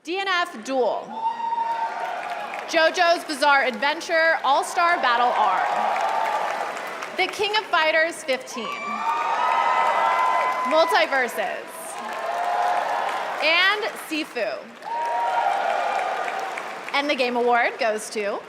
DNF Duel. JoJo's Bizarre Adventure All-Star Battle R. The King of Fighters 15. Multiversus. And Sifu. And the game award goes to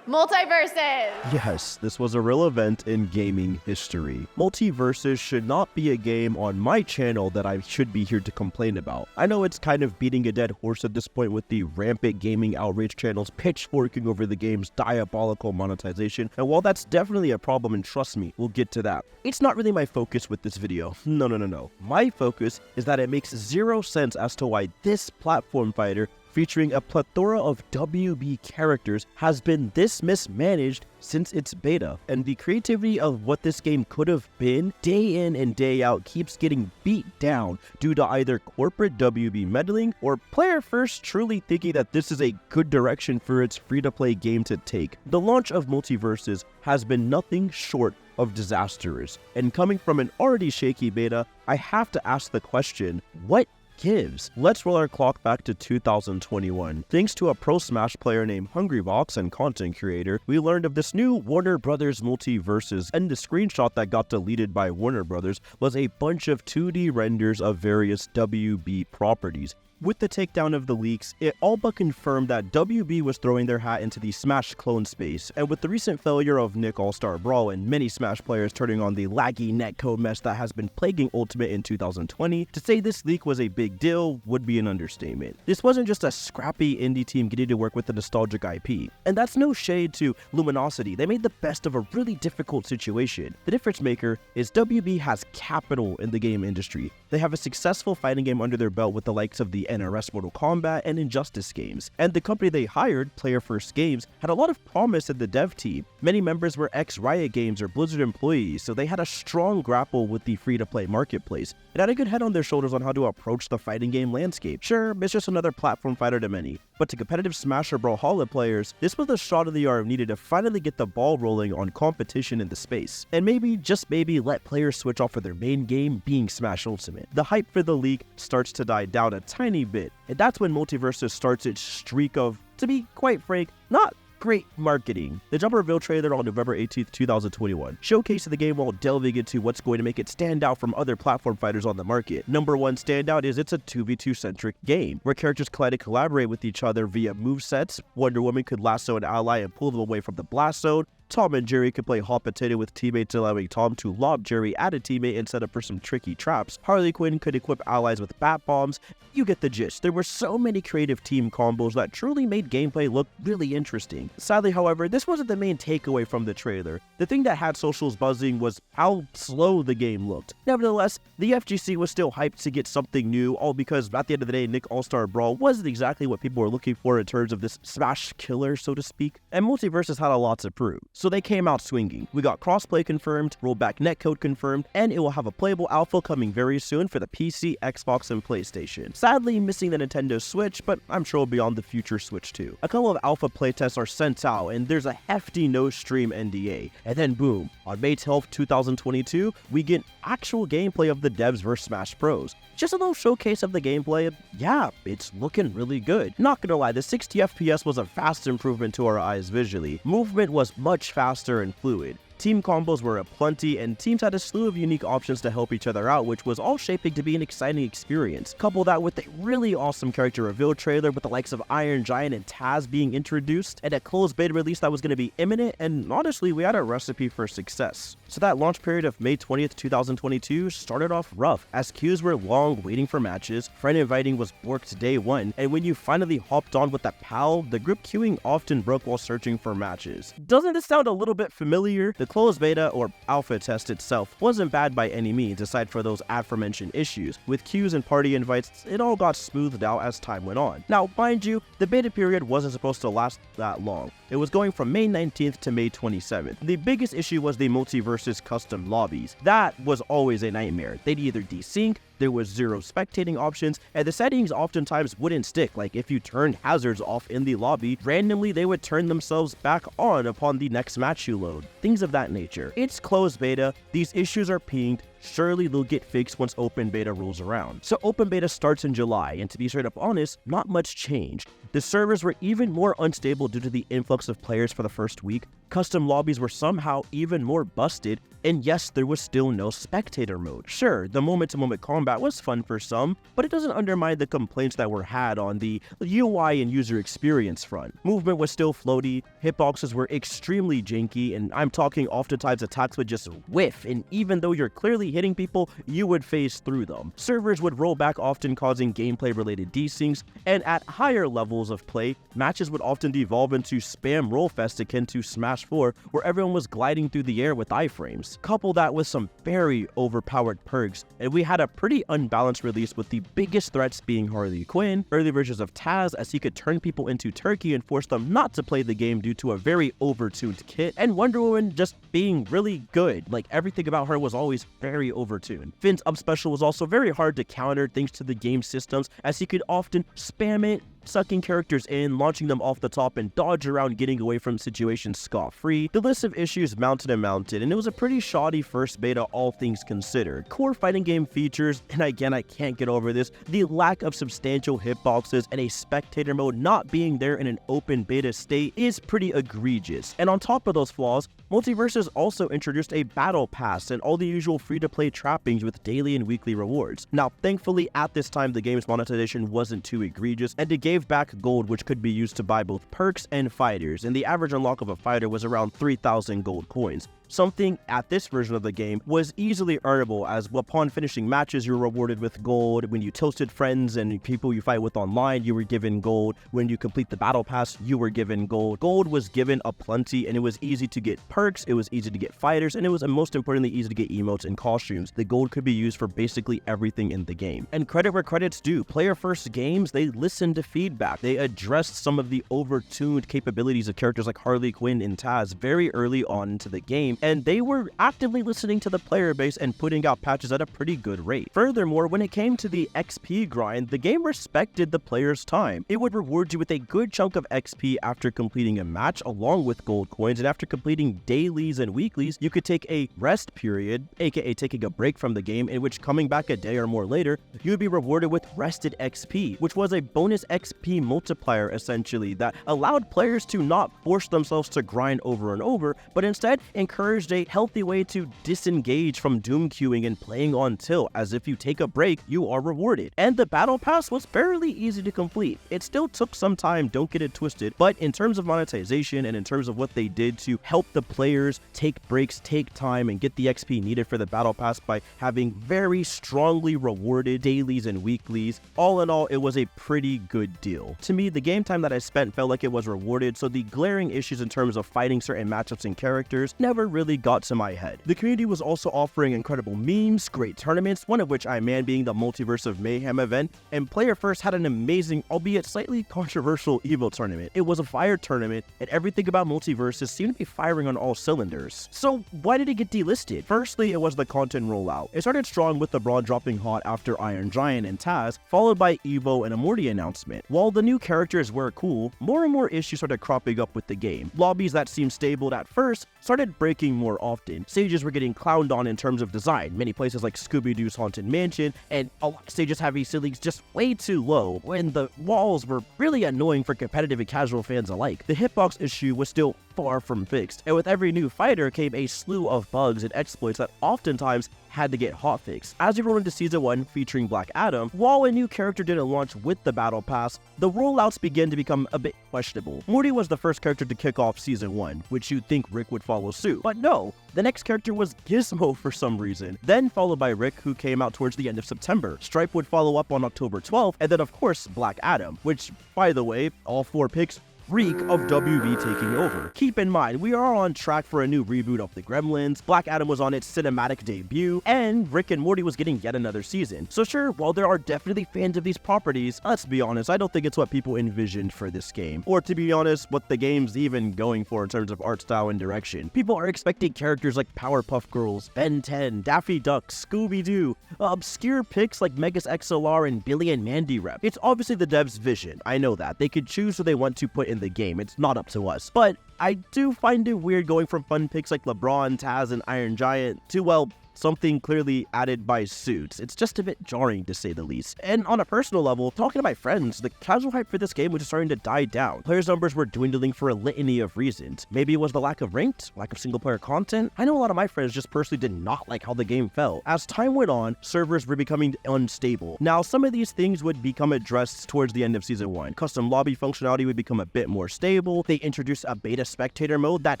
Multiversus. Yes, this was a real event in gaming history. Multiversus should not be a game on my channel that I should be here to complain about. I know it's kind of beating a dead horse at this point with the rampant gaming outrage channels pitchforking over the game's diabolical monetization, and while that's definitely a problem, and trust me, we'll get to that, it's not really my focus with this video. No. My focus is that it makes zero sense as to why this platform fighter featuring a plethora of WB characters has been this mismanaged since its beta, and the creativity of what this game could have been day in and day out keeps getting beat down due to either corporate WB meddling or player first truly thinking that this is a good direction for its free-to-play game to take. The launch of Multiversus has been nothing short of disastrous, and coming from an already shaky beta, I have to ask the question, what gives? Let's roll our clock back to 2021. Thanks to a pro Smash player named Hungrybox and content creator, we learned of this new Warner Brothers Multiversus, and the screenshot that got deleted by Warner Brothers was a bunch of 2D renders of various WB properties. With the takedown of the leaks, it all but confirmed that WB was throwing their hat into the Smash clone space, and with the recent failure of Nick All-Star Brawl and many Smash players turning on the laggy netcode mess that has been plaguing Ultimate in 2020, to say this leak was a big deal would be an understatement. This wasn't just a scrappy indie team getting to work with a nostalgic IP, and that's no shade to Luminosity. They made the best of a really difficult situation. The difference maker is WB has capital in the game industry. They have a successful fighting game under their belt with the likes of the NRS Mortal Kombat and Injustice games, and the company they hired, Player First Games, had a lot of promise in the dev team. Many members were ex-Riot Games or Blizzard employees, so they had a strong grapple with the free-to-play marketplace, and had a good head on their shoulders on how to approach the fighting game landscape. Sure, it's just another platform fighter to many, but to competitive Smash or Brawlhalla players, this was the shot of the arm needed to finally get the ball rolling on competition in the space, and maybe, just maybe, let players switch off of their main game being Smash Ultimate. The hype for the league starts to die down a tiny bit, and that's when Multiversus starts its streak of, to be quite frank, not great marketing. The jump reveal trailer on November 18th, 2021 showcased the game while delving into what's going to make it stand out from other platform fighters on the market. Number one standout is it's a 2v2 centric game, where characters collide and collaborate with each other via movesets. Wonder Woman could lasso an ally and pull them away from the blast zone. Tom and Jerry could play hot potato with teammates, allowing Tom to lob Jerry at a teammate and set up for some tricky traps. Harley Quinn could equip allies with bat bombs. You get the gist. There were so many creative team combos that truly made gameplay look really interesting. Sadly, however, this wasn't the main takeaway from the trailer. The thing that had socials buzzing was how slow the game looked. Nevertheless, the FGC was still hyped to get something new, all because at the end of the day, Nick All-Star Brawl wasn't exactly what people were looking for in terms of this Smash killer, so to speak, and Multiversus had a lot to prove. So they came out swinging. We got crossplay confirmed, rollback netcode confirmed, and it will have a playable alpha coming very soon for the PC, Xbox, and PlayStation. Sadly, missing the Nintendo Switch, but I'm sure it'll be on the future Switch too. A couple of alpha playtests are sent out, and there's a hefty no-stream NDA. And then boom, on May 12th, 2022, we get actual gameplay of the devs vs Smash Bros. Just a little showcase of the gameplay, and yeah, it's looking really good. Not gonna lie, the 60 FPS was a vast improvement to our eyes visually. Movement was much faster and fluid. Team combos were aplenty, and teams had a slew of unique options to help each other out, which was all shaping to be an exciting experience. Couple that with a really awesome character reveal trailer with the likes of Iron Giant and Taz being introduced, and a closed beta release that was going to be imminent, and honestly, we had a recipe for success. So that launch period of May 20th, 2022 started off rough, as queues were long waiting for matches, friend inviting was borked day one, and when you finally hopped on with that pal, the group queuing often broke while searching for matches. Doesn't this sound a little bit familiar? The closed beta or alpha test itself wasn't bad by any means, aside for those aforementioned issues. With queues and party invites, it all got smoothed out as time went on. Now, mind you, the beta period wasn't supposed to last that long. It was going from May 19th to May 27th. The biggest issue was the Multiversus custom lobbies. That was always a nightmare. They'd either desync, there was zero spectating options, and the settings oftentimes wouldn't stick. Like if you turned hazards off in the lobby, randomly they would turn themselves back on upon the next match you load. Things of that nature. It's closed beta, these issues are pinged, surely they'll get fixed once open beta rolls around. So open beta starts in July, and to be straight up honest, not much changed. The servers were even more unstable due to the influx of players for the first week, custom lobbies were somehow even more busted, and yes, there was still no spectator mode. Sure, the moment-to-moment combat was fun for some, but it doesn't undermine the complaints that were had on the UI and user experience front. Movement was still floaty, hitboxes were extremely janky, and I'm talking oftentimes attacks would just whiff, and even though you're clearly hitting people, you would phase through them. Servers would roll back, often causing gameplay-related desyncs, and at higher levels of play, matches would often devolve into spam rollfest akin to Smash 4, where everyone was gliding through the air with iframes. Couple that with some very overpowered perks, and we had a pretty unbalanced release with the biggest threats being Harley Quinn, early versions of Taz as he could turn people into turkey and force them not to play the game due to a very overtuned kit, and Wonder Woman just being really good. Like, everything about her was always very overtuned. Finn's up special was also very hard to counter thanks to the game systems, as he could often spam it, sucking characters in, launching them off the top, and dodge around getting away from situations scot-free. The list of issues mounted and mounted, and it was a pretty shoddy first beta all things considered. Core fighting game features, and again I can't get over this, the lack of substantial hitboxes and a spectator mode not being there in an open beta state is pretty egregious. And on top of those flaws, Multiversus also introduced a battle pass and all the usual free-to-play trappings with daily and weekly rewards. Now thankfully at this time the game's monetization wasn't too egregious, and it gave back gold which could be used to buy both perks and fighters, and the average unlock of a fighter was around 3,000 gold coins. Something at this version of the game was easily earnable, as upon finishing matches you were rewarded with gold. When you toasted friends and people you fight with online, you were given gold. When you complete the battle pass, you were given gold. Gold was given aplenty, and it was easy to get perks, it was easy to get fighters, and it was most importantly easy to get emotes and costumes. The gold could be used for basically everything in the game. And credit where credit's due, player first games, they listened to feedback. They addressed some of the overtuned capabilities of characters like Harley Quinn and Taz very early on into the game, and they were actively listening to the player base and putting out patches at a pretty good rate. Furthermore, when it came to the XP grind, the game respected the player's time. It would reward you with a good chunk of XP after completing a match along with gold coins, and after completing dailies and weeklies, you could take a rest period, aka taking a break from the game, in which coming back a day or more later, you would be rewarded with rested XP, which was a bonus XP multiplier essentially that allowed players to not force themselves to grind over and over, but instead encouraged a healthy way to disengage from doom queuing and playing on tilt, as if you take a break, you are rewarded. And the battle pass was fairly easy to complete. It still took some time, don't get it twisted, but in terms of monetization and in terms of what they did to help the players take breaks, take time, and get the XP needed for the battle pass by having very strongly rewarded dailies and weeklies, all in all, it was a pretty good deal. To me, the game time that I spent felt like it was rewarded, so the glaring issues in terms of fighting certain matchups and characters never really got to my head. The community was also offering incredible memes, great tournaments, one of which I man being the Multiverse of Mayhem event, and Player First had an amazing, albeit slightly controversial Evo tournament. It was a fire tournament, and everything about Multiversus seemed to be firing on all cylinders. So why did it get delisted? Firstly, it was the content rollout. It started strong with the Braun dropping hot after Iron Giant and Taz, followed by Evo and a Morty announcement. While the new characters were cool, more and more issues started cropping up with the game. Lobbies that seemed stable at first started breaking more often. Stages were getting clowned on in terms of design. Many places like Scooby-Doo's Haunted Mansion, and a lot of stages having ceilings just way too low, when the walls were really annoying for competitive and casual fans alike. The hitbox issue was still far from fixed, and with every new fighter came a slew of bugs and exploits that oftentimes had to get hotfixed. As we rolled into Season 1 featuring Black Adam, while a new character didn't launch with the Battle Pass, the rollouts began to become a bit questionable. Morty was the first character to kick off Season 1, which you'd think Rick would follow suit, but no, the next character was Gizmo for some reason, then followed by Rick, who came out towards the end of September. Stripe would follow up on October 12th, and then of course Black Adam, which, by the way, all 4 picks reek of WB taking over. Keep in mind, we are on track for a new reboot of the Gremlins, Black Adam was on its cinematic debut, and Rick and Morty was getting yet another season. So sure, while there are definitely fans of these properties, let's be honest, I don't think it's what people envisioned for this game, or to be honest, what the game's even going for in terms of art style and direction. People are expecting characters like Powerpuff Girls, Ben 10, Daffy Duck, Scooby-Doo, obscure picks like Megas XLR and Billy and Mandy Rep. It's obviously the devs' vision, I know that. They could choose who they want to put in the game, it's not up to us. But I do find it weird going from fun picks like LeBron, Taz, and Iron Giant to, well, something clearly added by Suits. It's just a bit jarring to say the least. And on a personal level, talking to my friends, the casual hype for this game was just starting to die down. Players' numbers were dwindling for a litany of reasons. Maybe it was the lack of ranked, lack of single player content. I know a lot of my friends just personally did not like how the game felt. As time went on, servers were becoming unstable. Now, some of these things would become addressed towards the end of Season 1. Custom lobby functionality would become a bit more stable. They introduced a beta spectator mode that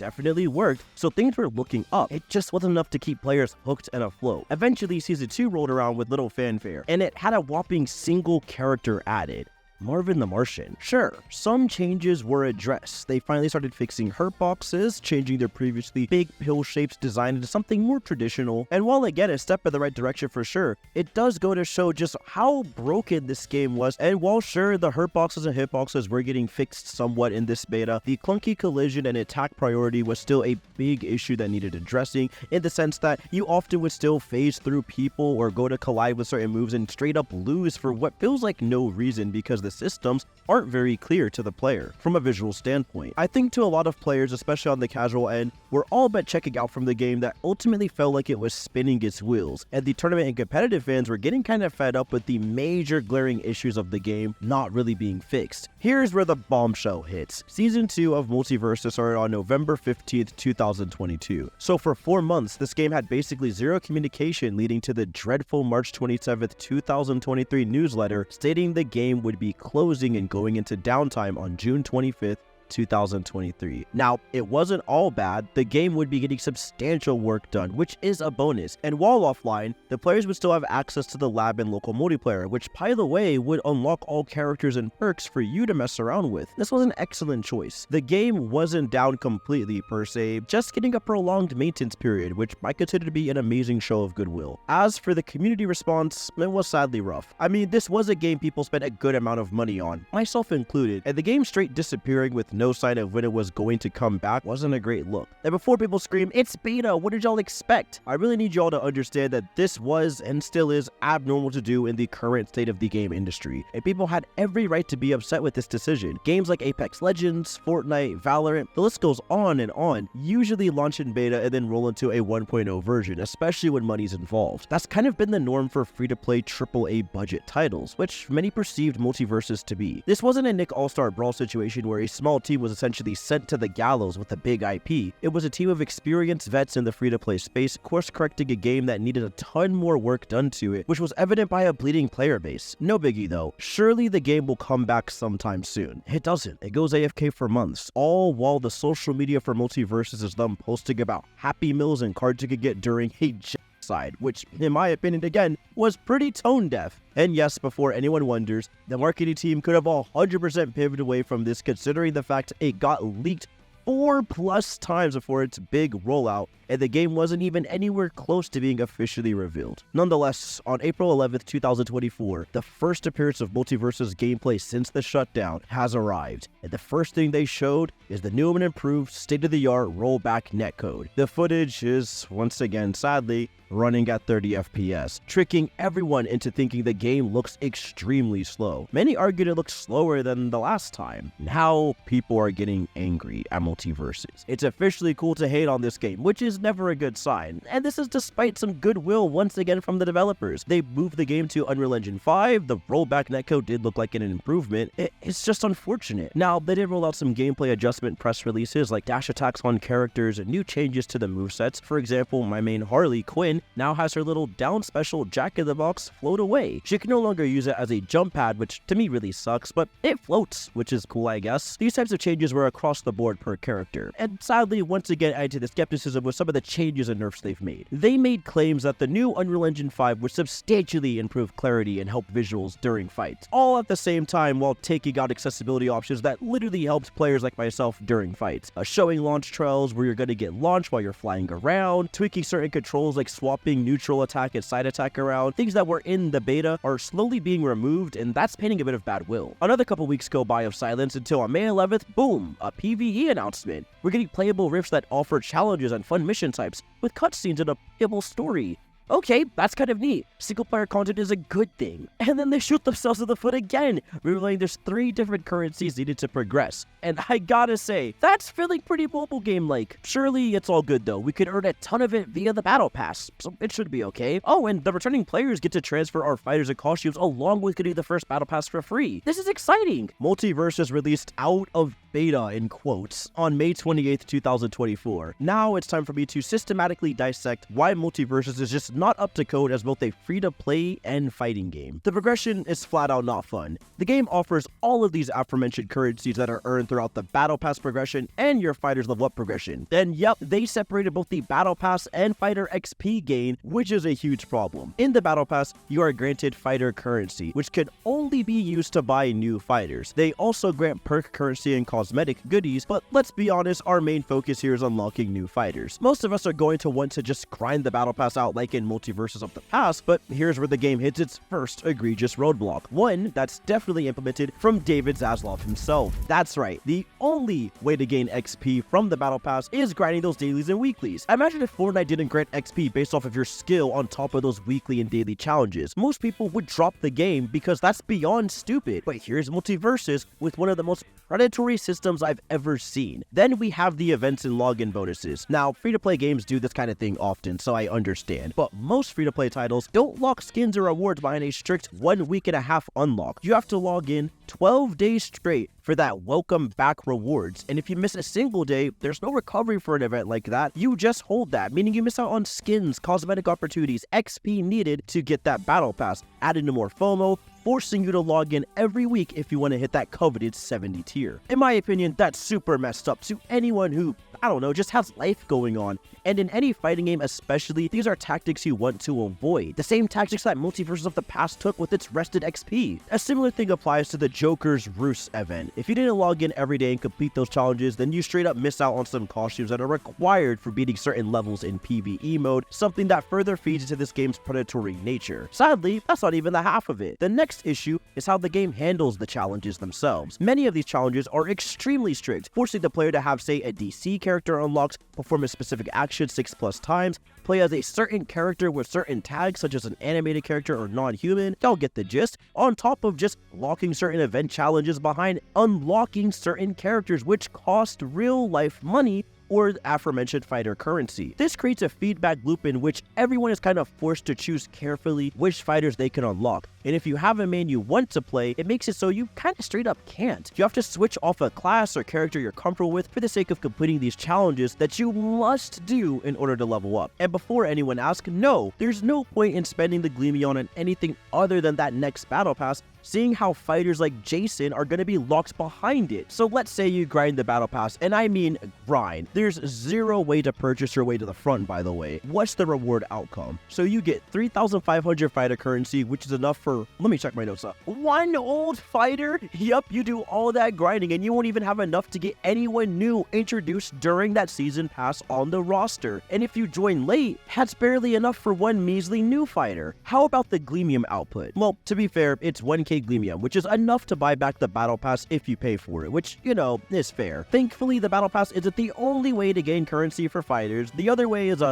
definitely worked, so things were looking up. It just wasn't enough to keep players hooked and afloat. Eventually, Season 2 rolled around with little fanfare, and it had a whopping single character added. Marvin the Martian. Sure, some changes were addressed. They finally started fixing hurt boxes, changing their previously big pill shapes design into something more traditional, and while again a step in the right direction for sure, it does go to show just how broken this game was. And while sure, the hurt boxes and hitboxes were getting fixed somewhat in this beta, the clunky collision and attack priority was still a big issue that needed addressing, in the sense that you often would still phase through people or go to collide with certain moves and straight up lose for what feels like no reason, because the systems aren't very clear to the player from a visual standpoint. I think to a lot of players, especially on the casual end, were all but checking out from the game that ultimately felt like it was spinning its wheels, and the tournament and competitive fans were getting kind of fed up with the major glaring issues of the game not really being fixed. Here's where the bombshell hits. Season 2 of Multiversus started on November 15th, 2022. So for 4 months, this game had basically zero communication, leading to the dreadful March 27th, 2023 newsletter stating the game would be closing and going into downtime on June 25th, 2023. Now, it wasn't all bad. The game would be getting substantial work done, which is a bonus. And while offline, the players would still have access to the lab and local multiplayer, which, by the way, would unlock all characters and perks for you to mess around with. This was an excellent choice. The game wasn't down completely per se, just getting a prolonged maintenance period, which I consider to be an amazing show of goodwill. As for the community response, it was sadly rough. I mean, this was a game people spent a good amount of money on, myself included, and the game straight disappearing with no sign of when it was going to come back wasn't a great look. And before people scream, "It's beta, what did y'all expect?" I really need y'all to understand that this was and still is abnormal to do in the current state of the game industry, and people had every right to be upset with this decision. Games like Apex Legends, Fortnite, Valorant, the list goes on, usually launch in beta and then roll into a 1.0 version, especially when money's involved. That's kind of been the norm for free-to-play AAA budget titles, which many perceived Multiversus to be. This wasn't a Nick All-Star Brawl situation where a small team was essentially sent to the gallows with a big IP. It was a team of experienced vets in the free-to-play space, course-correcting a game that needed a ton more work done to it, which was evident by a bleeding player base. No biggie though. Surely the game will come back sometime soon. It doesn't. It goes AFK for months, all while the social media for Multiversus is them posting about Happy Meals and cards you could get during a side, which in my opinion again was pretty tone deaf. And yes, before anyone wonders, the marketing team could have 100% pivoted away from this, considering the fact it got leaked 4+ times before its big rollout, and the game wasn't even anywhere close to being officially revealed. Nonetheless, on April 11th, 2024, the first appearance of Multiversus gameplay since the shutdown has arrived, and the first thing they showed is the new and improved state-of-the-art rollback netcode. The footage is, once again, sadly, running at 30 FPS, tricking everyone into thinking the game looks extremely slow. Many argued it looks slower than the last time. Now, people are getting angry at Multiversus. It's officially cool to hate on this game, which is never a good sign, and this is despite some goodwill once again from the developers. They moved the game to Unreal Engine 5, the rollback netcode did look like an improvement. It's just unfortunate. Now, they did roll out some gameplay adjustment press releases like dash attacks on characters and new changes to the movesets. For example, my main Harley, Quinn, now has her little down special jack-in-the-box float away. She can no longer use it as a jump pad, which to me really sucks, but it floats, which is cool, I guess. These types of changes were across the board per character, and sadly, once again added to the skepticism with some of the changes and nerfs they've made. They made claims that the new Unreal Engine 5 would substantially improve clarity and help visuals during fights, all at the same time while taking out accessibility options that literally helped players like myself during fights. Showing launch trails where you're going to get launched while you're flying around, tweaking certain controls like swapping neutral attack and side attack around. Things that were in the beta are slowly being removed, and that's painting a bit of bad will. Another couple weeks go by of silence until on May 11th, boom, a PvE announcement. We're getting playable rifts that offer challenges and fun mission types with cutscenes and a playable story. okay, that's kind of neat. Single player content is a good thing. And then they shoot themselves in the foot again, revealing there's 3 different currencies needed to progress. And I gotta say, that's feeling pretty mobile game-like. Surely it's all good though. We could earn a ton of it via the battle pass, so it should be okay. Oh, and the returning players get to transfer our fighters and costumes along with getting the first battle pass for free. This is exciting. Multiversus released out of beta in quotes on May 28th, 2024. Now it's time for me to systematically dissect why Multiversus is just not up to code as both a free-to-play and fighting game. The progression is flat out not fun. The game offers all of these aforementioned currencies that are earned throughout the battle pass progression and your fighter's level up progression. Then yep, they separated both the battle pass and fighter XP gain, which is a huge problem. In the battle pass, you are granted fighter currency, which can only be used to buy new fighters. They also grant perk currency and cosmetic goodies, but let's be honest, our main focus here is unlocking new fighters. Most of us are going to want to just grind the battle pass out like in Multiversus of the past, but here's where the game hits its first egregious roadblock. One that's definitely implemented from David Zaslav himself. That's right, the only way to gain XP from the battle pass is grinding those dailies and weeklies. Imagine if Fortnite didn't grant XP based off of your skill on top of those weekly and daily challenges. Most people would drop the game because that's beyond stupid. But here's Multiversus with one of the most predatory systems I've ever seen. Then we have the events and login bonuses. Now, free-to-play games do this kind of thing often, so I understand. But most free-to-play titles don't lock skins or rewards behind a strict 1 week and a half unlock. You have to log in 12 days straight for that welcome back rewards. And if you miss a single day, there's no recovery for an event like that. You just hold that, meaning you miss out on skins, cosmetic opportunities, XP needed to get that battle pass, adding to more FOMO, forcing you to log in every week if you want to hit that coveted 70 tier. In my opinion, that's super messed up to anyone who, I don't know, just has life going on. And in any fighting game especially, these are tactics you want to avoid. The same tactics that Multiversus of the past took with its rested XP. A similar thing applies to the Joker's Roost event. If you didn't log in every day and complete those challenges, then you straight up miss out on some costumes that are required for beating certain levels in PvE mode, something that further feeds into this game's predatory nature. Sadly, that's not even the half of it. The next issue is how the game handles the challenges themselves. Many of these challenges are extremely strict, forcing the player to have, say, a DC character unlocked, perform a specific action 6+ times, play as a certain character with certain tags such as an animated character or non-human. Y'all get the gist. On top of just locking certain event challenges behind unlocking certain characters which cost real life money or the aforementioned fighter currency. This creates a feedback loop in which everyone is kind of forced to choose carefully which fighters they can unlock. And if you have a main you want to play, it makes it so you kind of straight up can't. You have to switch off a class or character you're comfortable with for the sake of completing these challenges that you must do in order to level up. And before anyone asks, no, there's no point in spending the Gleamion on anything other than that next battle pass, seeing how fighters like Jason are going to be locked behind it. So let's say you grind the battle pass, and I mean grind. There's zero way to purchase your way to the front, by the way. What's the reward outcome? So you get 3,500 fighter currency, which is enough for, let me check my notes up, 1 old fighter? Yup, you do all that grinding and you won't even have enough to get anyone new introduced during that season pass on the roster. And if you join late, that's barely enough for 1 measly new fighter. How about the Gleamium output? Well, to be fair, it's 1k Gleamium, which is enough to buy back the battle pass if you pay for it, which, you know, is fair. Thankfully, the battle pass isn't the only way to gain currency for fighters. The other way is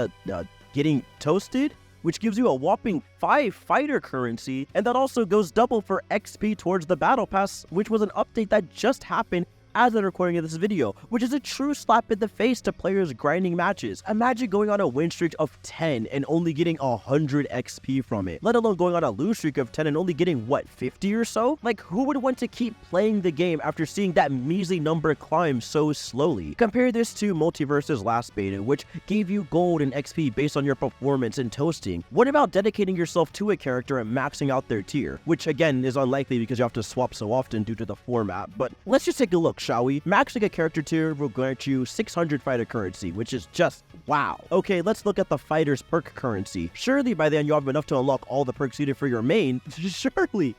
getting toasted, which gives you a whopping 5 fighter currency, and that also goes double for XP towards the battle pass, which was an update that just happened as the recording of this video, which is a true slap in the face to players grinding matches. Imagine going on a win streak of 10 and only getting 100 XP from it, let alone going on a lose streak of 10 and only getting, what, 50 or so? Like, who would want to keep playing the game after seeing that measly number climb so slowly? Compare this to Multiversus last beta, which gave you gold and XP based on your performance and toasting. What about dedicating yourself to a character and maxing out their tier? Which again is unlikely because you have to swap so often due to the format, but let's just take a look, shall we? Maxing a character tier will grant you 600 fighter currency, which is just wow. Okay, let's look at the fighter's perk currency. Surely by then you have enough to unlock all the perks needed for your main. Surely.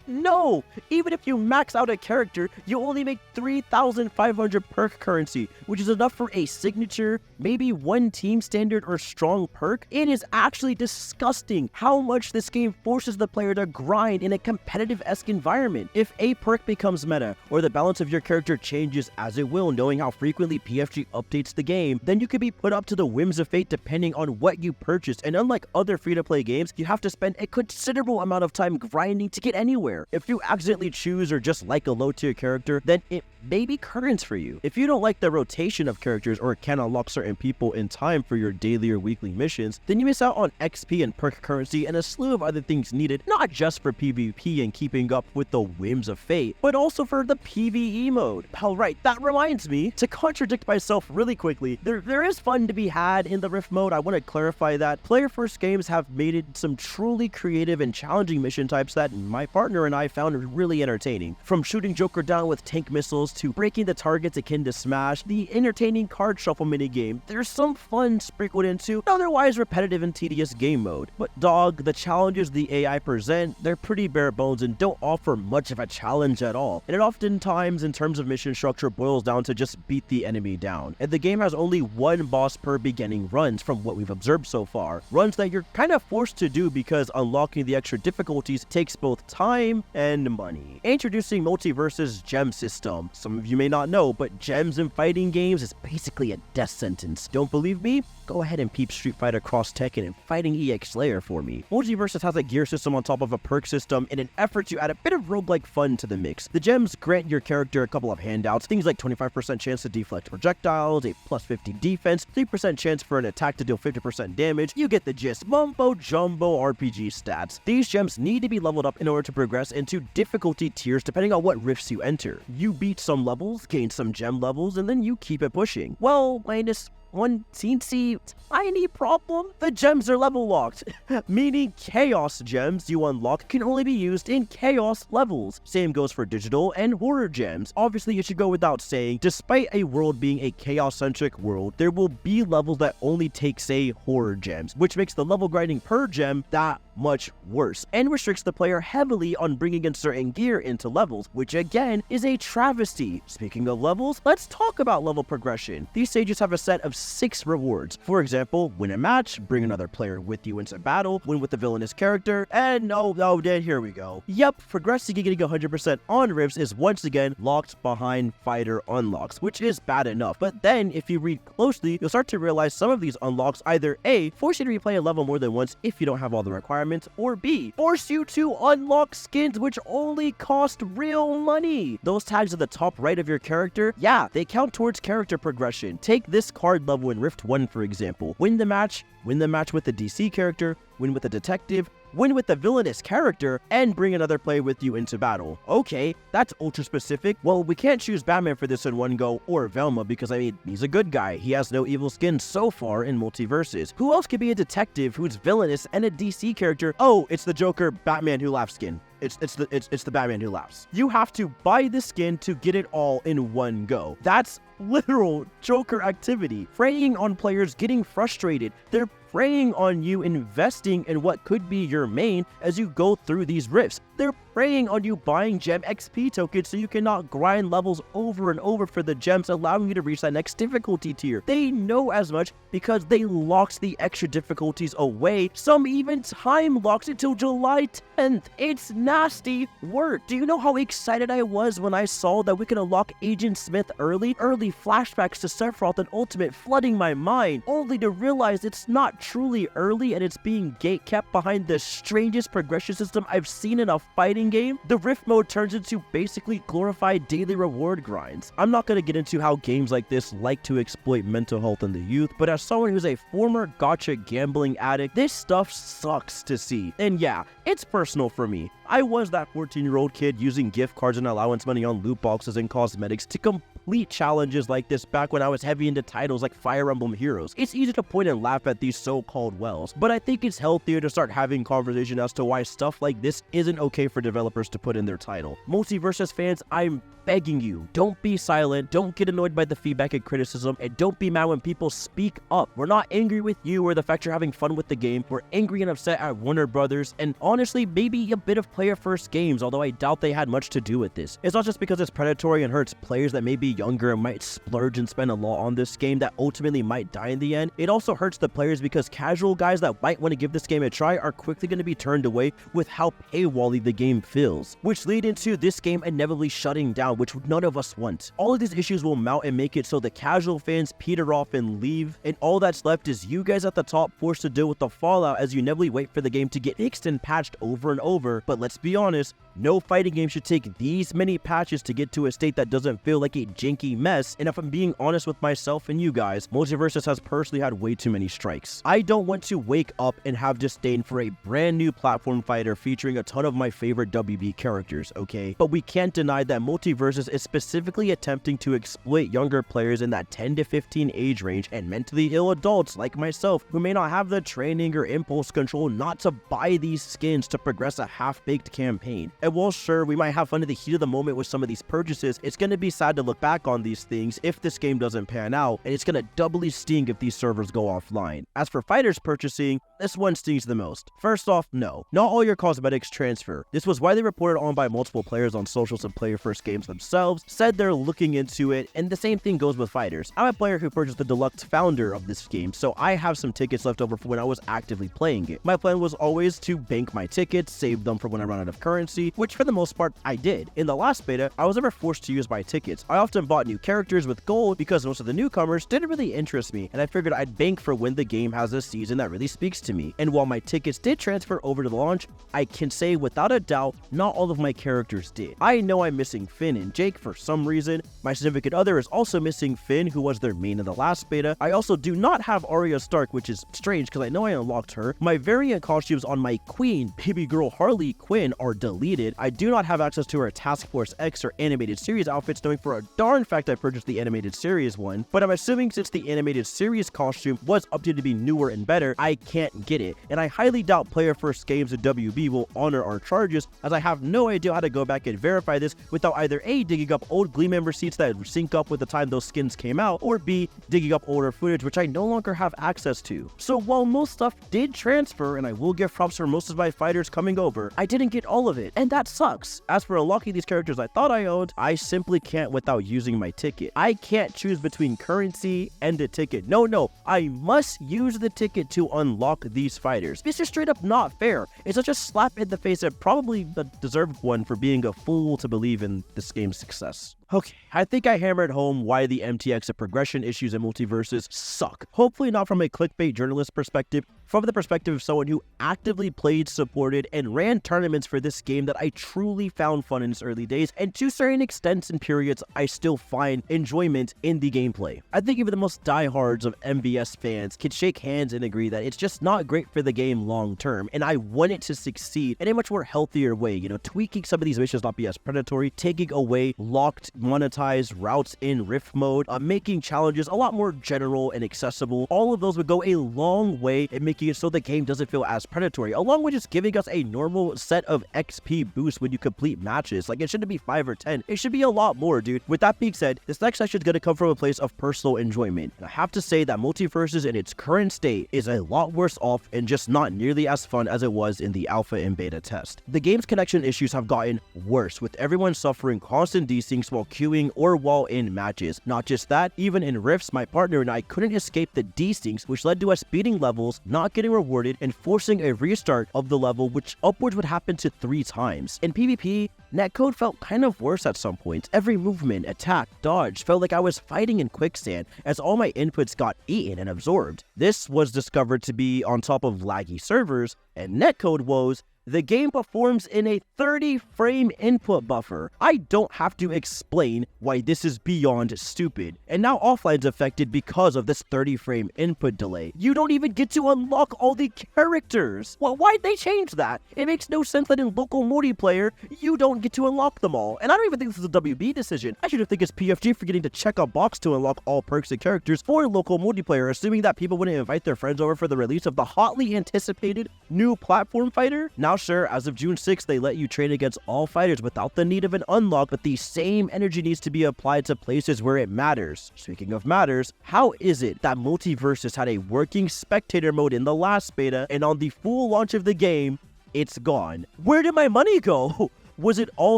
No! Even if you max out a character, you only make 3,500 perk currency, which is enough for a signature, maybe 1 team standard or strong perk. It is actually disgusting how much this game forces the player to grind in a competitive-esque environment. If a perk becomes meta, or the balance of your character changes as it will, knowing how frequently PFG updates the game, then you could be put up to the whims of fate depending on what you purchased. And unlike other free-to-play games, you have to spend a considerable amount of time grinding to get anywhere. If you accidentally choose or just like a low-tier character, then it may be currents for you. If you don't like the rotation of characters or can unlock certain people in time for your daily or weekly missions, then you miss out on XP and perk currency and a slew of other things needed, not just for PvP and keeping up with the whims of fate, but also for the PvE mode. Alright, that reminds me, to contradict myself really quickly, there is fun to be had in the Rift mode. I want to clarify that. Player-first games have made it some truly creative and challenging mission types that my partner and I found really entertaining. From shooting Joker down with tank missiles to breaking the targets akin to Smash, the entertaining card shuffle minigame, there's some fun sprinkled into otherwise repetitive and tedious game mode. But dog, the challenges the AI present, they're pretty bare bones and don't offer much of a challenge at all. And it oftentimes, in terms of mission structure, boils down to just beat the enemy down. And the game has only one boss per beginning runs from what we've observed so far. Runs that you're kind of forced to do because unlocking the extra difficulties takes both time and money. Introducing Multiversus gem system. Some of you may not know, but gems in fighting games is basically a death sentence. Don't believe me? Go ahead and peep Street Fighter Cross Tekken and Fighting EX Slayer for me. Multiversus has a gear system on top of a perk system in an effort to add a bit of roguelike fun to the mix. The gems grant your character a couple of handouts, things like 25% chance to deflect projectiles, a plus 50 defense, 3% chance for an attack to deal 50% damage. You get the gist. Mumbo jumbo RPG stats. These gems need to be leveled up in order to progress into difficulty tiers depending on what rifts you enter. You beat some levels, gain some gem levels, and then you keep it pushing. Well, minus one teensy tiny problem. The gems are level locked, meaning chaos gems you unlock can only be used in chaos levels. Same goes for digital and horror gems. Obviously, it should go without saying, despite a world being a chaos-centric world, there will be levels that only take, say, horror gems, which makes the level grinding per gem that much worse, and restricts the player heavily on bringing in certain gear into levels, which again is a travesty. Speaking of levels, let's talk about level progression. These stages have a set of 6 rewards. For example, win a match, bring another player with you into battle, win with a villainous character, and then here we go. Yep, progressing and getting 100% on rifts is once again locked behind fighter unlocks, which is bad enough. But then, if you read closely, you'll start to realize some of these unlocks either A, force you to replay a level more than once if you don't have all the requirements, or B, force you to unlock skins which only cost real money. Those tags at the top right of your character, yeah, they count towards character progression. Take this card level in Rift 1 for example. Win the match with the DC character, win with the detective, win with the villainous character, and bring another player with you into battle. Okay, that's ultra specific. Well, we can't choose Batman for this in one go, or Velma, because I mean, he's a good guy. He has no evil skin so far in Multiversus. Who else could be a detective who's villainous and a DC character? Oh, it's the Joker Batman Who Laughs skin. It's the Batman Who Laughs. You have to buy the skin to get it all in one go. That's literal Joker activity. Preying on players getting frustrated. They're preying on you investing in what could be your main as you go through these rifts. They're preying on you buying gem XP tokens so you cannot grind levels over and over for the gems, allowing you to reach that next difficulty tier. They know as much because they locked the extra difficulties away. Some even time locked it till July 10th. It's nasty work. Do you know how excited I was when I saw that we could unlock Agent Smith early? Early flashbacks to Sephiroth and Ultimate flooding my mind, only to realize it's not truly early and it's being gate-kept behind the strangest progression system I've seen in a fighting game. The Rift mode turns into basically glorified daily reward grinds. I'm not going to get into how games like this like to exploit mental health in the youth, but as someone who's a former gacha gambling addict, this stuff sucks to see. And yeah, it's personal for me. I was that 14-year-old kid using gift cards and allowance money on loot boxes and cosmetics to complete challenges like this back when I was heavy into titles like Fire Emblem Heroes. It's easy to point and laugh at these so-called wells, but I think it's healthier to start having conversation as to why stuff like this isn't okay for developers to put in their title. Multiversus fans, I'm begging you, don't be silent, don't get annoyed by the feedback and criticism, and don't be mad when people speak up. We're not angry with you or the fact you're having fun with the game. We're angry and upset at Warner Brothers, and honestly, maybe a bit of player-first games, although I doubt they had much to do with this. It's not just because it's predatory and hurts players that may be younger and might splurge and spend a lot on this game that ultimately might die in the end. It also hurts the players because casual guys that might want to give this game a try are quickly going to be turned away with how paywall-y the game feels, which lead into this game inevitably shutting down, which none of us want. All of these issues will mount and make it so the casual fans peter off and leave, and all that's left is you guys at the top forced to deal with the fallout as you inevitably wait for the game to get fixed and patched over and over. But let's be honest, no fighting game should take these many patches to get to a state that doesn't feel like a janky mess, and if I'm being honest with myself and you guys, Multiversus has personally had way too many strikes. I don't want to wake up and have disdain for a brand new platform fighter featuring a ton of my favorite WB characters, okay? But we can't deny that Multiversus is specifically attempting to exploit younger players in that 10 to 15 age range and mentally ill adults like myself who may not have the training or impulse control not to buy these skins to progress a half-baked campaign. And while sure, we might have fun in the heat of the moment with some of these purchases, it's going to be sad to look back on these things if this game doesn't pan out, and it's going to doubly sting if these servers go offline. As for fighters purchasing, this one stings the most. First off, no, not all your cosmetics transfer. This was widely reported on by multiple players on socials and Player First Games themselves, said they're looking into it, and the same thing goes with fighters. I'm a player who purchased the deluxe founder of this game, so I have some tickets left over for when I was actively playing it. My plan was always to bank my tickets, save them for when I run out of currency, which for the most part I did. In the last beta, I was never forced to use my tickets. I often bought new characters with gold because most of the newcomers didn't really interest me, and I figured I'd bank for when the game has a season that really speaks to me. And while my tickets did transfer over to the launch, I can say without a doubt, not all of my characters did. I know I'm missing Finn and Jake for some reason. My significant other is also missing Finn, who was their main in the last beta. I also do not have Arya Stark, which is strange because I know I unlocked her. My variant costumes on my queen, baby girl Harley Quinn, are deleted. I do not have access to her Task Force X or animated series outfits, knowing for a darn fact I purchased the animated series one, but I'm assuming since the animated series costume was updated to be newer and better, I can't get it, and I highly doubt Player First Games and WB will honor our charges, as I have no idea how to go back and verify this without either A, digging up old Gleam receipts that sync up with the time those skins came out, or B, digging up older footage which I no longer have access to. So while most stuff did transfer, and I will give props for most of my fighters coming over, I didn't get all of it, and that sucks. As for unlocking these characters I thought I owned, I simply can't without using my ticket. I can't choose between currency and a ticket. No, I must use the ticket to unlock these fighters. This is straight up not fair. It's such a slap in the face and probably a deserved one for being a fool to believe in this game's success. Okay, I think I hammered home why the MTX and progression issues in Multiversus suck. Hopefully not from a clickbait journalist perspective, from the perspective of someone who actively played, supported, and ran tournaments for this game that I truly found fun in its early days, and to certain extents and periods, I still find enjoyment in the gameplay. I think even the most diehards of MVS fans can shake hands and agree that it's just not great for the game long term, and I want it to succeed in a much more healthier way, tweaking some of these missions not be as predatory, taking away locked monetized routes in Rift mode, making challenges a lot more general and accessible. All of those would go a long way in making it so the game doesn't feel as predatory, along with just giving us a normal set of XP boost when you complete matches. Like, it shouldn't be 5 or 10, it should be a lot more, dude. With that being said, this next section is going to come from a place of personal enjoyment, and I have to say that Multiversus in its current state is a lot worse off and just not nearly as fun as it was in the alpha and beta test. The game's connection issues have gotten worse, with everyone suffering constant desyncs while queuing or while in matches. Not just that, even in Rifts, my partner and I couldn't escape the desyncs, which led to us beating levels, not getting rewarded, and forcing a restart of the level, which upwards would happen to 3 times. In PvP, netcode felt kind of worse at some points. Every movement, attack, dodge felt like I was fighting in quicksand, as all my inputs got eaten and absorbed. This was discovered to be on top of laggy servers, and netcode woes. The game performs in a 30-frame input buffer. I don't have to explain why this is beyond stupid. And now offline's affected because of this 30-frame input delay. You don't even get to unlock all the characters. Well, why'd they change that? It makes no sense that in local multiplayer, you don't get to unlock them all. And I don't even think this is a WB decision. I should think it's PFG forgetting to check a box to unlock all perks and characters for local multiplayer, assuming that people wouldn't invite their friends over for the release of the hotly anticipated new platform fighter. Now sure, as of June 6th, they let you train against all fighters without the need of an unlock, but the same energy needs to be applied to places where it matters. Speaking of matters, how is it that Multiversus had a working spectator mode in the last beta, and on the full launch of the game, it's gone? Where did my money go? Was it all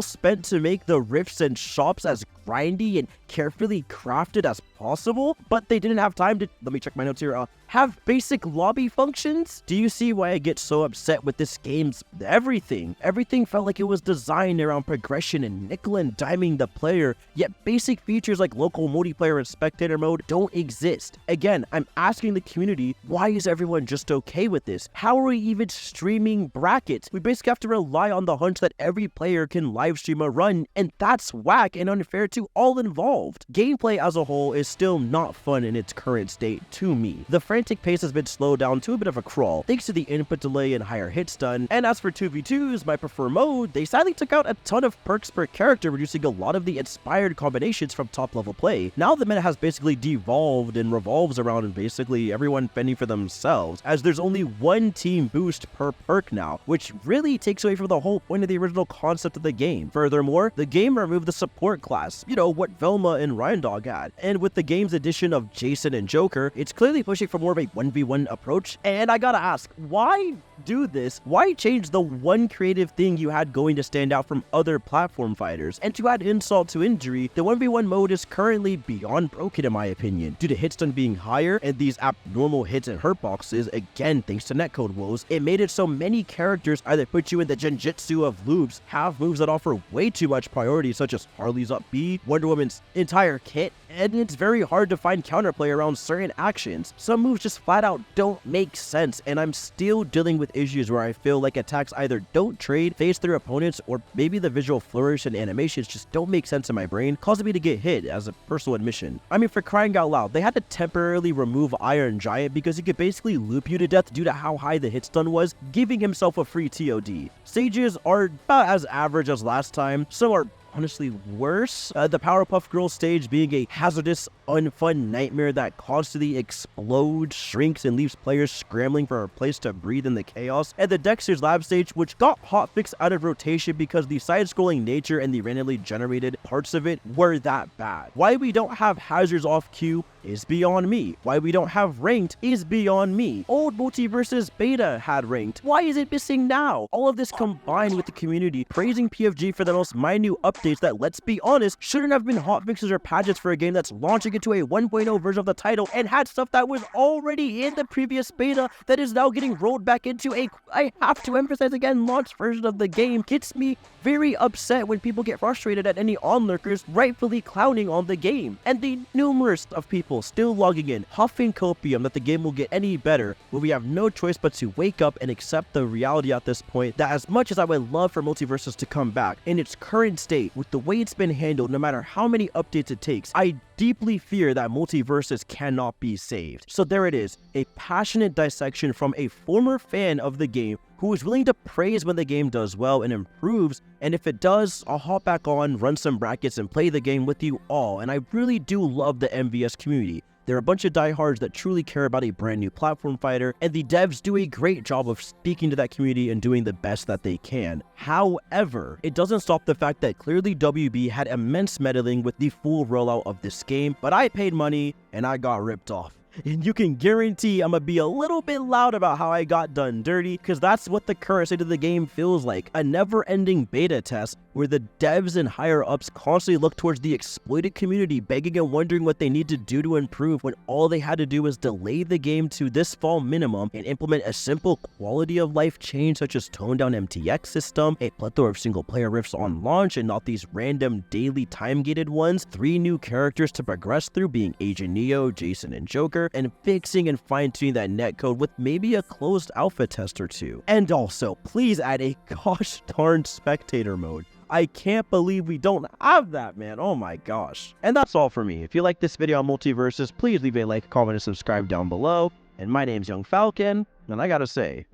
spent to make the rifts and shops as grindy and carefully crafted as possible, but they didn't have time to, let me check my notes here, have basic lobby functions? Do you see why I get so upset with this game's everything? Everything felt like it was designed around progression and nickel and diming the player, yet basic features like local multiplayer and spectator mode don't exist. Again, I'm asking the community, why is everyone just okay with this? How are we even streaming brackets? We basically have to rely on the hunch that every player can live stream a run, and that's whack and unfair to all involved. Gameplay as a whole is still not fun in its current state to me. The frantic pace has been slowed down to a bit of a crawl, thanks to the input delay and higher hit stun, and as for 2v2s, my preferred mode, they sadly took out a ton of perks per character, reducing a lot of the inspired combinations from top level play. Now the meta has basically devolved and revolves around basically everyone fending for themselves, as there's only one team boost per perk now, which really takes away from the whole point of the original concept of the game. Furthermore, the game removed the support class, you know, what Velma and Rhyndog had, and with the game's addition of Jason and Joker, it's clearly pushing for more of a 1v1 approach, and I gotta ask, why do this? Why change the one creative thing you had going to stand out from other platform fighters? And to add insult to injury, the 1v1 mode is currently beyond broken in my opinion. Due to hit stun being higher and these abnormal hits and hurt boxes, again thanks to netcode woes, it made it so many characters either put you in the genjutsu of loops, have moves that offer way too much priority such as Harley's up B, Wonder Woman's entire kit, and it's very hard to find counterplay around certain actions. Some moves just flat out don't make sense, and I'm still dealing with issues where I feel like attacks either don't trade, phase through opponents, or maybe the visual flourish and animations just don't make sense in my brain, causing me to get hit as a personal admission. I mean, for crying out loud, they had to temporarily remove Iron Giant because he could basically loop you to death due to how high the hit stun was, giving himself a free TOD. Stages are about as average as last time, some are honestly worse. The Powerpuff Girls stage being a hazardous, unfun nightmare that constantly explodes, shrinks, and leaves players scrambling for a place to breathe in the chaos. And the Dexter's Lab stage, which got hotfix out of rotation because the side-scrolling nature and the randomly generated parts of it were that bad. Why we don't have hazards off cue is beyond me. Why we don't have ranked is beyond me. Old Multiversus beta had ranked. Why is it missing now? All of this combined with the community praising PFG for the most minute updates that, let's be honest, shouldn't have been hotfixes or patches for a game that's launching into a 1.0 version of the title and had stuff that was already in the previous beta that is now getting rolled back into a, I have to emphasize again, launch version of the game. Gets me very upset when people get frustrated at any onlurkers rightfully clowning on the game. And the numerous of people still logging in, huffing copium that the game will get any better, when we have no choice but to wake up and accept the reality at this point that as much as I would love for Multiversus to come back, in its current state, with the way it's been handled, no matter how many updates it takes, I deeply fear that Multiversus cannot be saved. So there it is, a passionate dissection from a former fan of the game who is willing to praise when the game does well and improves, and if it does, I'll hop back on, run some brackets, and play the game with you all. And I really do love the MVS community. They're a bunch of diehards that truly care about a brand new platform fighter, and the devs do a great job of speaking to that community and doing the best that they can. However, it doesn't stop the fact that clearly WB had immense meddling with the full rollout of this game, but I paid money and I got ripped off. And you can guarantee I'm gonna be a little bit loud about how I got done dirty, because that's what the current state of the game feels like. A never-ending beta test where the devs and higher-ups constantly look towards the exploited community, begging and wondering what they need to do to improve, when all they had to do was delay the game to this fall minimum and implement a simple quality of life change such as toned down MTX system, a plethora of single-player rifts on launch and not these random daily time-gated ones, 3 new characters to progress through being Agent Neo, Jason, and Joker, and fixing and fine-tuning that netcode with maybe a closed alpha test or two. And also, please add a gosh darn spectator mode. I can't believe we don't have that, man. Oh my gosh. And that's all for me. If you like this video on Multiversus, please leave a like, comment, and subscribe down below. And my name's Young Falcon, and I gotta say,